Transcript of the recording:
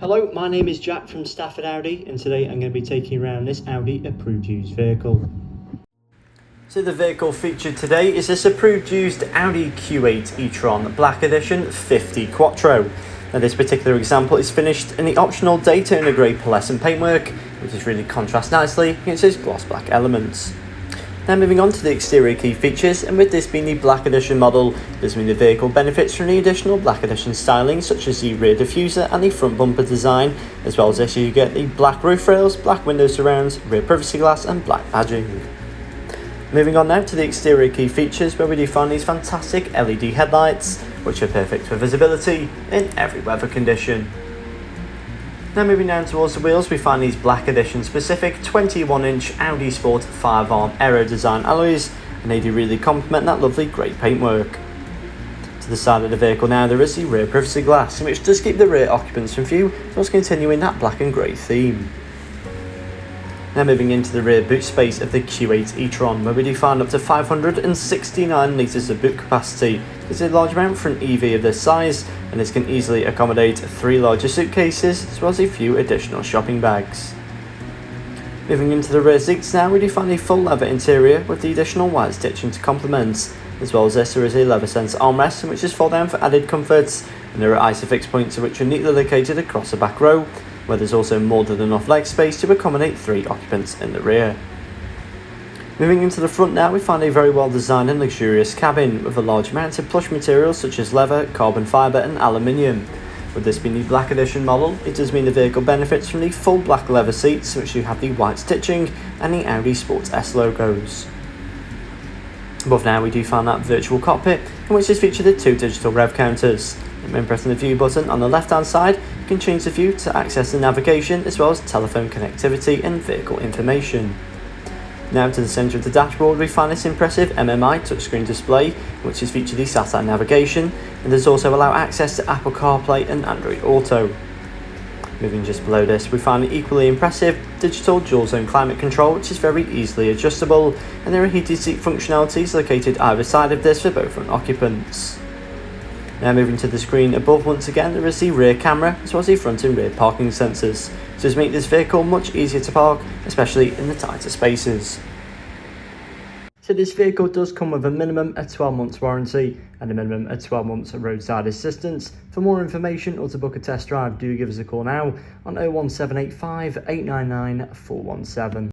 Hello, my name is Jack from Stafford Audi, and today I'm going to be taking around this Audi approved used vehicle. So the vehicle featured today is this approved used Audi Q8 E-Tron Black Edition 50 Quattro. Now this particular example is finished in the optional Daytona grey pearlescent paintwork, which is really contrasts nicely against its gloss black elements. Now moving on to the exterior key features, and with this being the Black Edition model, this means the vehicle benefits from the additional Black Edition styling such as the rear diffuser and the front bumper design, as well as this you get the black roof rails, black window surrounds, rear privacy glass and black badging. Moving on now to the exterior key features, where we do find these fantastic LED headlights, which are perfect for visibility in every weather condition. Now moving down towards the wheels, we find these Black Edition specific 21-inch Audi Sport 5-arm aero design alloys, and they do really complement that lovely grey paintwork. To the side of the vehicle now there is the rear privacy glass, which does keep the rear occupants from view, whilst continuing that black and grey theme. Now moving into the rear boot space of the Q8 E-Tron, where we do find up to 569 litres of boot capacity. It's a large amount for an EV of this size, and this can easily accommodate 3 larger suitcases as well as a few additional shopping bags. Moving into the rear seats now, we do find a full leather interior with the additional white stitching to complement. As well as this, there is a leather centre armrest which is fold down for added comfort, and there are Isofix points which are neatly located across the back row, where there's also more than enough leg space to accommodate 3 occupants in the rear. Moving into the front now, we find a very well designed and luxurious cabin with a large amount of plush materials such as leather, carbon fibre and aluminium. With this being the Black Edition model, it does mean the vehicle benefits from the full black leather seats, which do have the white stitching and the Audi Sports S logos. Above now we do find that virtual cockpit, in which is featured the 2 digital rev counters. When pressing the view button on the left hand side, you can change the view to access the navigation as well as telephone connectivity and vehicle information. Now to the centre of the dashboard, we find this impressive MMI touchscreen display, which is featured the satellite navigation, and does also allow access to Apple CarPlay and Android Auto. Moving just below this, we find the equally impressive digital dual zone climate control, which is very easily adjustable, and there are heated seat functionalities located either side of this for both front occupants. Now moving to the screen above, once again there is the rear camera as well as the front and rear parking sensors, so to make this vehicle much easier to park, especially in the tighter spaces. So this vehicle does come with a minimum of 12 months warranty and a minimum of 12 months roadside assistance. For more information or to book a test drive, do give us a call now on 01785 899 417.